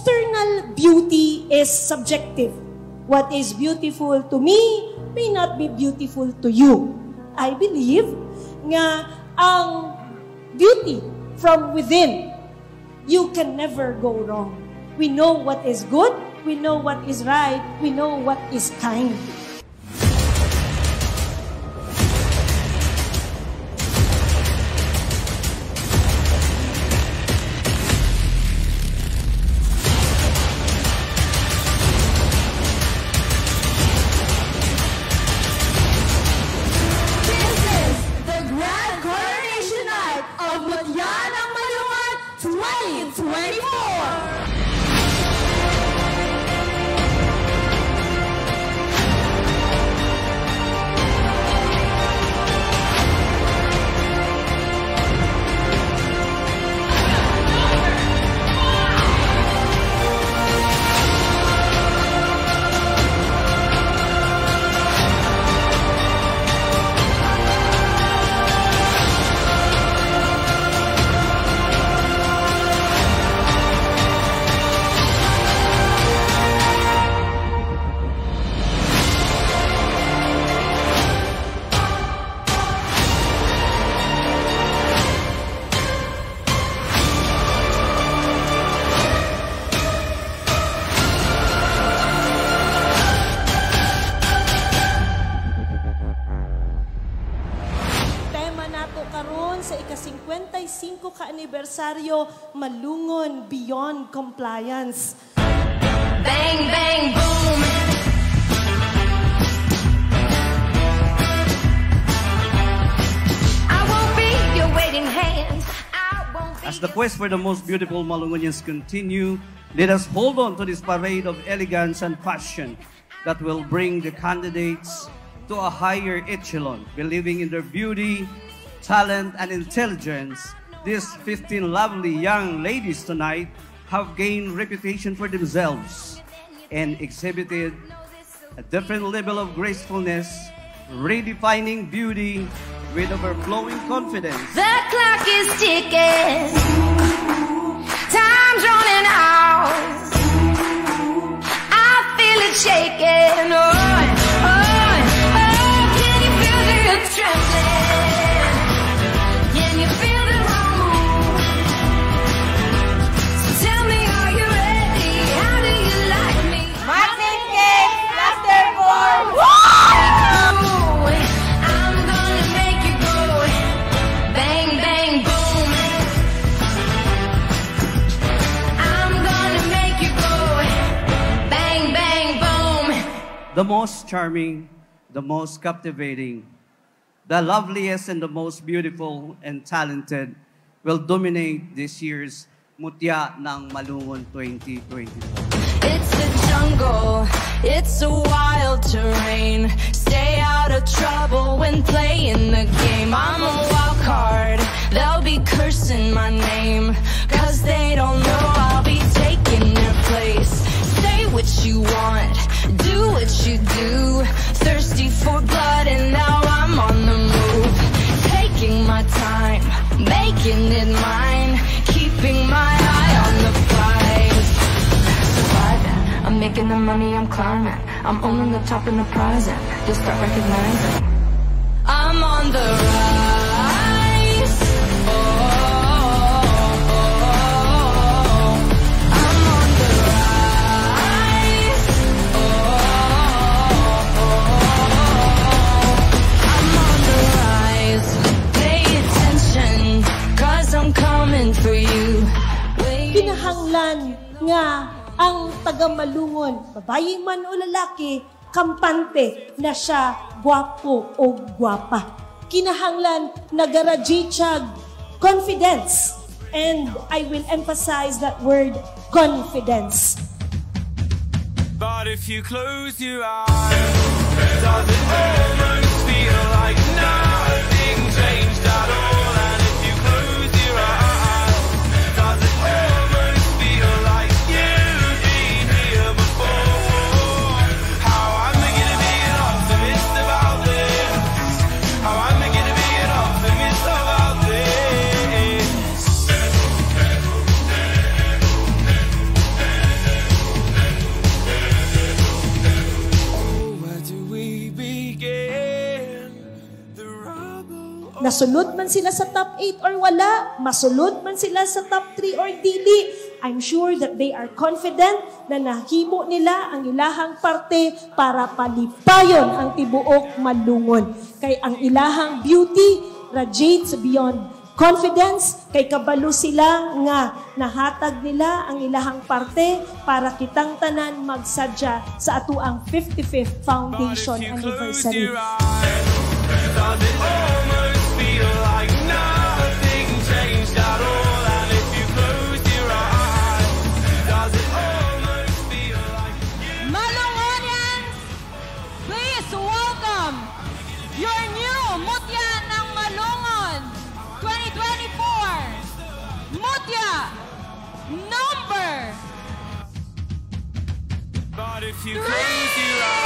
external beauty is subjective. What is beautiful to me may not be beautiful to you. I believe nga ang beauty from within, you can never go wrong. We know what is good, we know what is right, we know what is kind. Sa ika-55 ka-anibersaryo, Malungon Beyond Compliance. Bang, bang, boom. I won't be your waiting hand. As the quest for the most beautiful Malungonians continue, let us hold on to this parade of elegance and fashion that will bring the candidates to a higher echelon, believing in their beauty, talent, and intelligence. These 15 lovely young ladies tonight have gained reputation for themselves and exhibited a different level of gracefulness, redefining beauty with overflowing confidence. The clock is ticking, time's running out. I feel it shaking, oh, oh, oh, can you feel the trembling? Can you feel the move? So tell me, are you ready? How do you like me? Martin Cake, Plasterboard! Ooh, I'm gonna make you go bang, bang, boom. I'm gonna make you go bang, bang, boom. The most charming, the most captivating, the loveliest and the most beautiful and talented will dominate this year's Mutya ng Malungon 2024. It's a jungle, it's a wild terrain. Stay out of trouble when playing the game. I'm a wild card, they'll be cursing my name, 'cause they don't know I'll be taking their place. Say what you want, do what you do. Thirsty for blood and now I'm on the move. Taking my time, making it mine, keeping my eye on the prize. Surviving, I'm making the money, I'm climbing, I'm owning the top and the prize, and you'll start recognizing I'm on the rise. Oh, oh, oh. I'm on the rise. Oh, oh, oh. I'm on the rise. Pay attention, 'cause I'm coming for you. Kinahanglan nga ang taga-Malungon, babae man o lalaki, kampante na siya gwapo o gwapa. Kinahanglan nagaraji siya confidence. And I will emphasize that word, confidence. But if you close your eyes, does it almost feel like nothing changed at all? And if you close your eyes, does it almost feel like you've been here before? How am I gonna be an optimist about this? How am I gonna be an optimist about this? Magasulod man sila sa top 8 or wala, masulod man sila sa top 3 or dili, I'm sure that they are confident na nahimo nila ang ilahang parte para palipayon ang tibuok malungon. Kay ang ilahang beauty radiates beyond confidence, kay kabalo sila nga nahatag nila ang ilahang parte para kitang tanan magsadya sa atuang 55th Foundation Anniversary. Does it almost feel like nothing changed at all? And if you close your eyes, does it almost feel like Malungonians, please welcome your new Mutya ng Malungon 2024 Mutya number but if you close your eyes